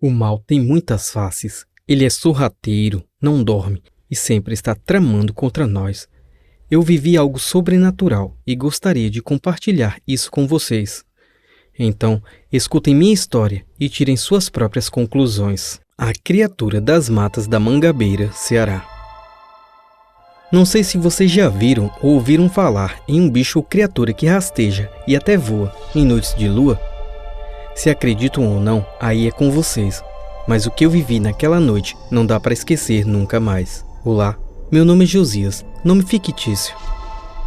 O mal tem muitas faces. Ele é sorrateiro, não dorme e sempre está tramando contra nós. Eu vivi algo sobrenatural e gostaria de compartilhar isso com vocês. Então, escutem minha história e tirem suas próprias conclusões. A criatura das matas da Mangabeira, Ceará. Não sei se vocês já viram ou ouviram falar em um bicho ou criatura que rasteja e até voa em noites de lua. Se acreditam ou não, aí é com vocês. Mas o que eu vivi naquela noite não dá para esquecer nunca mais. Olá, meu nome é Josias, nome fictício,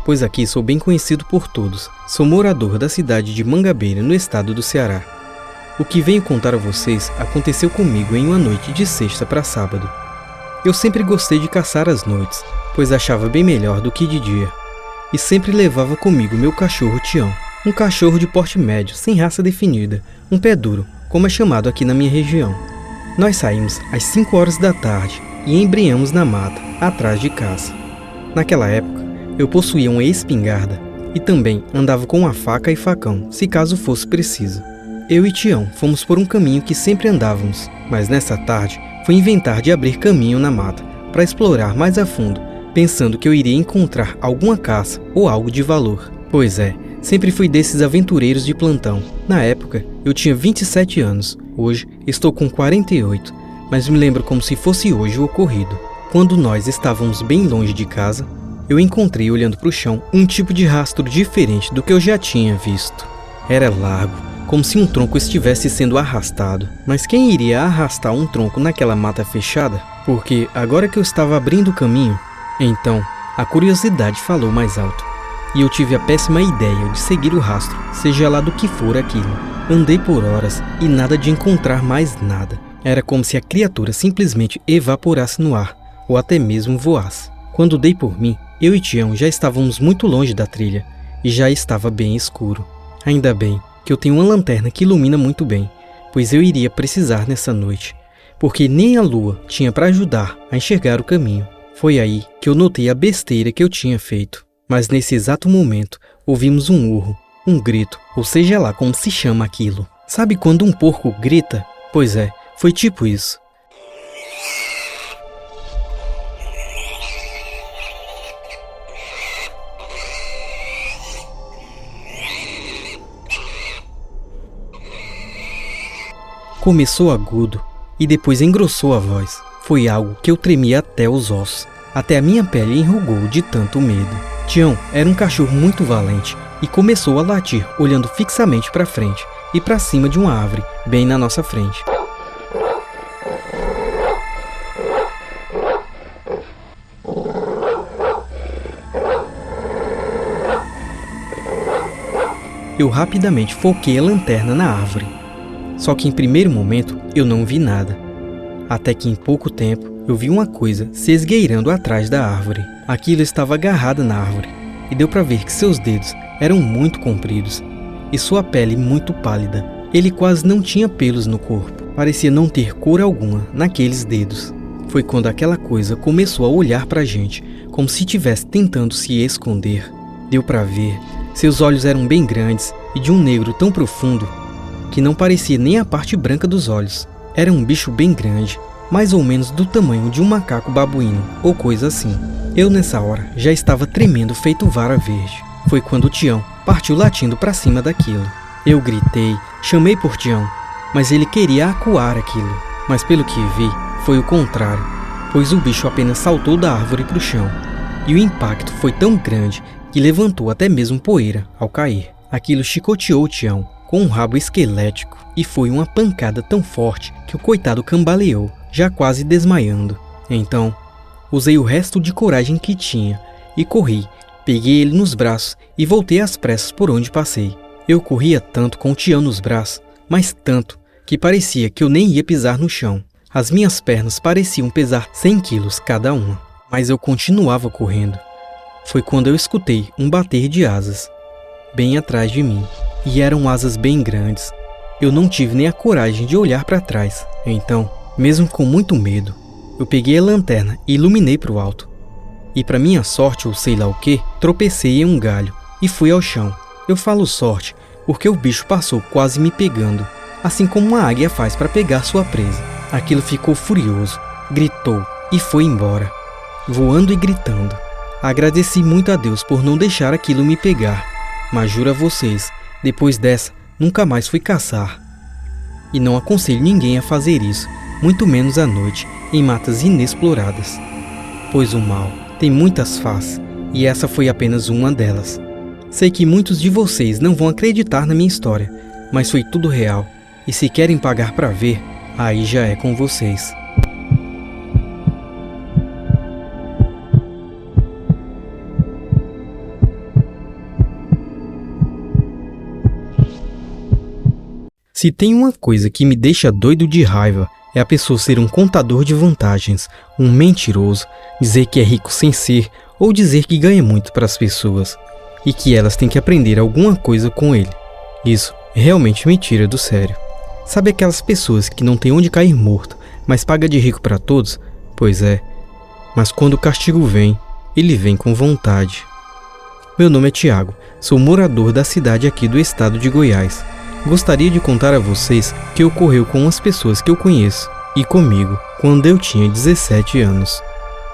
pois aqui sou bem conhecido por todos. Sou morador da cidade de Mangabeira, no estado do Ceará. O que venho contar a vocês aconteceu comigo em uma noite de sexta para sábado. Eu sempre gostei de caçar às noites, pois achava bem melhor do que de dia. E sempre levava comigo meu cachorro Tião, um cachorro de porte médio, sem raça definida, um pé duro, como é chamado aqui na minha região. Nós saímos às 5 horas da tarde e embreamos na mata, atrás de caça. Naquela época, eu possuía uma espingarda e também andava com uma faca e facão, se caso fosse preciso. Eu e Tião fomos por um caminho que sempre andávamos, mas nessa tarde fui inventar de abrir caminho na mata para explorar mais a fundo, pensando que eu iria encontrar alguma caça ou algo de valor. Pois é, sempre fui desses aventureiros de plantão. Na época, eu tinha 27 anos, hoje estou com 48, mas me lembro como se fosse hoje o ocorrido. Quando nós estávamos bem longe de casa, eu encontrei olhando para o chão um tipo de rastro diferente do que eu já tinha visto. Era largo, como se um tronco estivesse sendo arrastado. Mas quem iria arrastar um tronco naquela mata fechada? Porque agora que eu estava abrindo o caminho, então a curiosidade falou mais alto. E eu tive a péssima ideia de seguir o rastro, seja lá do que for aquilo. Andei por horas e nada de encontrar mais nada. Era como se a criatura simplesmente evaporasse no ar, ou até mesmo voasse. Quando dei por mim, eu e Tião já estávamos muito longe da trilha, e já estava bem escuro. Ainda bem que eu tenho uma lanterna que ilumina muito bem, pois eu iria precisar nessa noite, porque nem a lua tinha para ajudar a enxergar o caminho. Foi aí que eu notei a besteira que eu tinha feito. Mas nesse exato momento, ouvimos um urro, um grito, ou seja lá como se chama aquilo. Sabe quando um porco grita? Pois é, foi tipo isso. Começou agudo e depois engrossou a voz. Foi algo que eu tremi até os ossos. Até a minha pele enrugou de tanto medo. Tião era um cachorro muito valente e começou a latir olhando fixamente para frente e para cima de uma árvore bem na nossa frente. Eu rapidamente foquei a lanterna na árvore. Só que em primeiro momento eu não vi nada. Até que em pouco tempo eu vi uma coisa se esgueirando atrás da árvore. Aquilo estava agarrada na árvore e deu para ver que seus dedos eram muito compridos e sua pele muito pálida. Ele quase não tinha pelos no corpo, parecia não ter cor alguma naqueles dedos. Foi quando aquela coisa começou a olhar para a gente, como se estivesse tentando se esconder. Deu para ver, seus olhos eram bem grandes e de um negro tão profundo que não parecia nem a parte branca dos olhos. Era um bicho bem grande, mais ou menos do tamanho de um macaco babuíno, ou coisa assim. Eu nessa hora já estava tremendo feito vara verde. Foi quando o Tião partiu latindo para cima daquilo. Eu gritei, chamei por Tião, mas ele queria acuar aquilo. Mas pelo que vi, foi o contrário, pois o bicho apenas saltou da árvore para o chão. E o impacto foi tão grande que levantou até mesmo poeira ao cair. Aquilo chicoteou o Tião com um rabo esquelético e foi uma pancada tão forte que o coitado cambaleou, já quase desmaiando. Então, usei o resto de coragem que tinha e corri, peguei ele nos braços e voltei às pressas por onde passei. Eu corria tanto com o Tião nos braços, mas tanto, que parecia que eu nem ia pisar no chão. As minhas pernas pareciam pesar 100 quilos cada uma, mas eu continuava correndo. Foi quando eu escutei um bater de asas, bem atrás de mim, e eram asas bem grandes. Eu não tive nem a coragem de olhar para trás. Então, mesmo com muito medo, eu peguei a lanterna e iluminei para o alto. E para minha sorte, ou sei lá o que, tropecei em um galho e fui ao chão. Eu falo sorte porque o bicho passou quase me pegando. assim como uma águia faz para pegar sua presa. Aquilo ficou furioso, gritou e foi embora, voando e gritando. Agradeci muito a Deus por não deixar aquilo me pegar, mas juro a vocês, depois dessa, nunca mais fui caçar. E não aconselho ninguém a fazer isso, muito menos à noite, em matas inexploradas. Pois o mal tem muitas faces, e essa foi apenas uma delas. Sei que muitos de vocês não vão acreditar na minha história, mas foi tudo real, e se querem pagar para ver, aí já é com vocês. Se tem uma coisa que me deixa doido de raiva, é a pessoa ser um contador de vantagens, um mentiroso, dizer que é rico sem ser, ou dizer que ganha muito para as pessoas, e que elas têm que aprender alguma coisa com ele. Isso realmente me tira do sério. Sabe aquelas pessoas que não tem onde cair morto, mas paga de rico para todos? Pois é, mas quando o castigo vem, ele vem com vontade. Meu nome é Thiago, sou morador da cidade aqui do estado de Goiás. Gostaria de contar a vocês o que ocorreu com umas pessoas que eu conheço e comigo quando eu tinha 17 anos.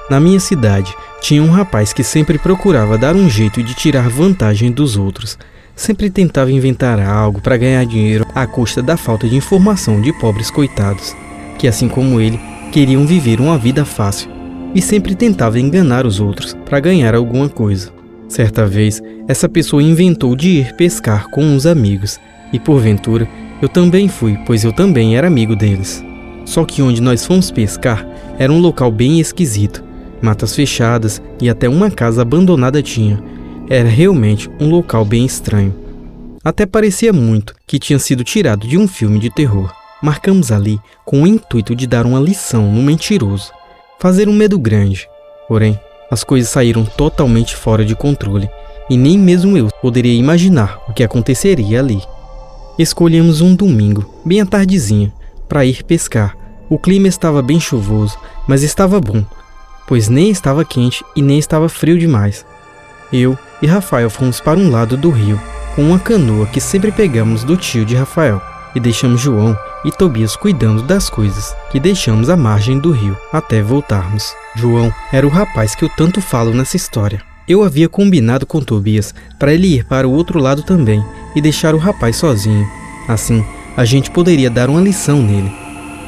Na minha cidade, tinha um rapaz que sempre procurava dar um jeito de tirar vantagem dos outros. Sempre tentava inventar algo para ganhar dinheiro à custa da falta de informação de pobres coitados, que assim como ele, queriam viver uma vida fácil e sempre tentava enganar os outros para ganhar alguma coisa. Certa vez, essa pessoa inventou de ir pescar com uns amigos. E porventura, eu também fui, pois eu também era amigo deles. Só que onde nós fomos pescar era um local bem esquisito. Matas fechadas e até uma casa abandonada tinha. Era realmente um local bem estranho. Até parecia muito que tinha sido tirado de um filme de terror. Marcamos ali com o intuito de dar uma lição no mentiroso. Fazer um medo grande. Porém, as coisas saíram totalmente fora de controle. E nem mesmo eu poderia imaginar o que aconteceria ali. Escolhemos um domingo, bem à tardezinha, para ir pescar. O clima estava bem chuvoso, mas estava bom, pois nem estava quente e nem estava frio demais. Eu e Rafael fomos para um lado do rio, com uma canoa que sempre pegamos do tio de Rafael, e deixamos João e Tobias cuidando das coisas que deixamos à margem do rio até voltarmos. João era o rapaz que eu tanto falo nessa história. Eu havia combinado com Tobias para ele ir para o outro lado também e deixar o rapaz sozinho. Assim, a gente poderia dar uma lição nele.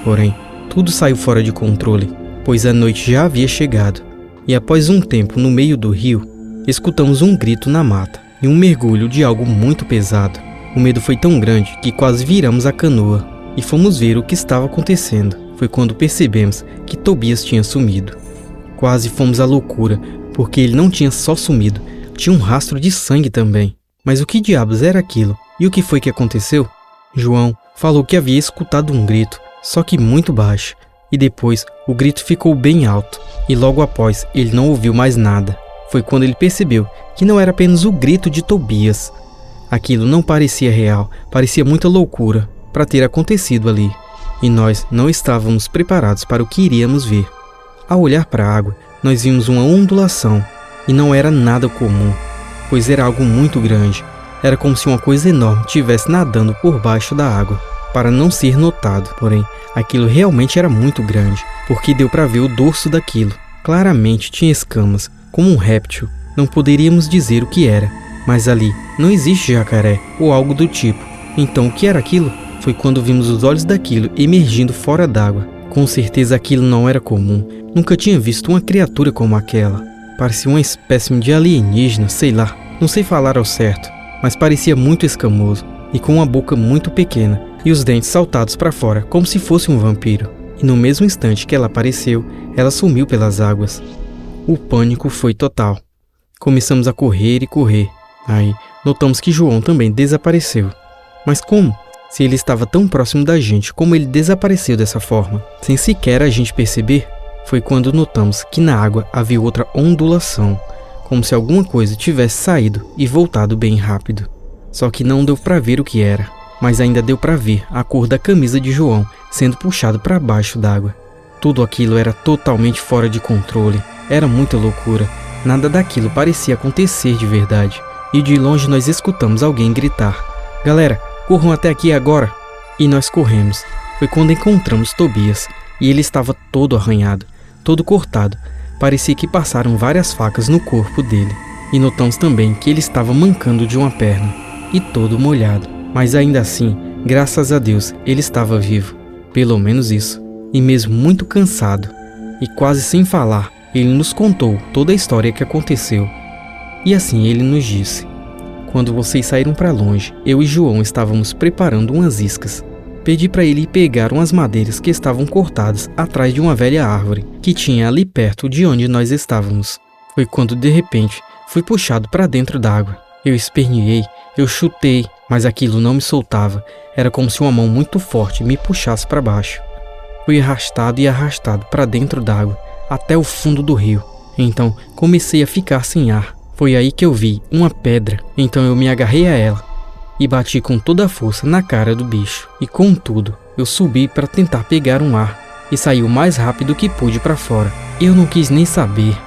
Porém, tudo saiu fora de controle, pois a noite já havia chegado. E após um tempo no meio do rio, escutamos um grito na mata e um mergulho de algo muito pesado. O medo foi tão grande que quase viramos a canoa e fomos ver o que estava acontecendo. Foi quando percebemos que Tobias tinha sumido. Quase fomos à loucura, porque ele não tinha só sumido, tinha um rastro de sangue também. Mas o que diabos era aquilo? E o que foi que aconteceu? João falou que havia escutado um grito, só que muito baixo, e depois o grito ficou bem alto, e logo após ele não ouviu mais nada. Foi quando ele percebeu que não era apenas o grito de Tobias. Aquilo não parecia real, parecia muita loucura para ter acontecido ali, e nós não estávamos preparados para o que iríamos ver. Ao olhar para a água, nós vimos uma ondulação, e não era nada comum, pois era algo muito grande. Era como se uma coisa enorme estivesse nadando por baixo da água, para não ser notado. Porém, aquilo realmente era muito grande, porque deu para ver o dorso daquilo. Claramente tinha escamas, como um réptil. Não poderíamos dizer o que era, mas ali não existe jacaré ou algo do tipo. Então o que era aquilo? Foi quando vimos os olhos daquilo emergindo fora d'água. Com certeza aquilo não era comum. Nunca tinha visto uma criatura como aquela. Parecia uma espécie de alienígena, sei lá, não sei falar ao certo, mas parecia muito escamoso e com uma boca muito pequena e os dentes saltados para fora, como se fosse um vampiro. E no mesmo instante que ela apareceu, ela sumiu pelas águas. O pânico foi total. Começamos a correr e correr. Aí, notamos que João também desapareceu. Mas como? Se ele estava tão próximo da gente, como ele desapareceu dessa forma, sem sequer a gente perceber? Foi quando notamos que na água havia outra ondulação, como se alguma coisa tivesse saído e voltado bem rápido. Só que não deu para ver o que era, mas ainda deu para ver a cor da camisa de João sendo puxado para baixo d'água. Tudo aquilo era totalmente fora de controle, era muita loucura, nada daquilo parecia acontecer de verdade. E de longe nós escutamos alguém gritar: "Galera, corram até aqui agora!" e nós corremos. Foi quando encontramos Tobias e ele estava todo arranhado, todo cortado. Parecia que passaram várias facas no corpo dele. E notamos também que ele estava mancando de uma perna e todo molhado. Mas ainda assim, graças a Deus, ele estava vivo. Pelo menos isso. E mesmo muito cansado e quase sem falar, ele nos contou toda a história que aconteceu. E assim ele nos disse: quando vocês saíram para longe, eu e João estávamos preparando umas iscas. Pedi para ele pegar umas madeiras que estavam cortadas atrás de uma velha árvore que tinha ali perto de onde nós estávamos. Foi quando de repente fui puxado para dentro d'água. Eu esperneei, eu chutei, mas aquilo não me soltava. Era como se uma mão muito forte me puxasse para baixo. Fui arrastado e arrastado para dentro d'água, até o fundo do rio. Então comecei a ficar sem ar. Foi aí que eu vi uma pedra, então eu me agarrei a ela e bati com toda a força na cara do bicho. E contudo, eu subi para tentar pegar um ar e saí o mais rápido que pude para fora. Eu não quis nem saber.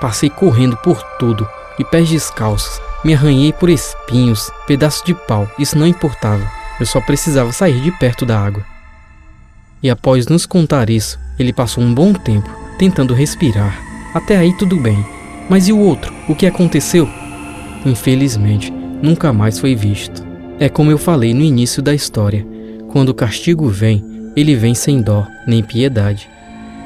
Passei correndo por tudo, de pés descalços, me arranhei por espinhos, pedaços de pau, isso não importava. Eu só precisava sair de perto da água. E após nos contar isso, ele passou um bom tempo tentando respirar. Até aí tudo bem. Mas e o outro? O que aconteceu? Infelizmente, nunca mais foi visto. É como eu falei no início da história. Quando o castigo vem, ele vem sem dó, nem piedade.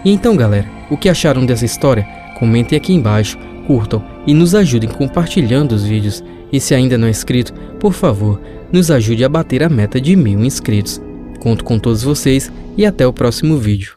E então, galera, o que acharam dessa história? Comentem aqui embaixo, curtam e nos ajudem compartilhando os vídeos. E se ainda não é inscrito, por favor, nos ajude a bater a meta de 1000 inscritos. Conto com todos vocês e até o próximo vídeo.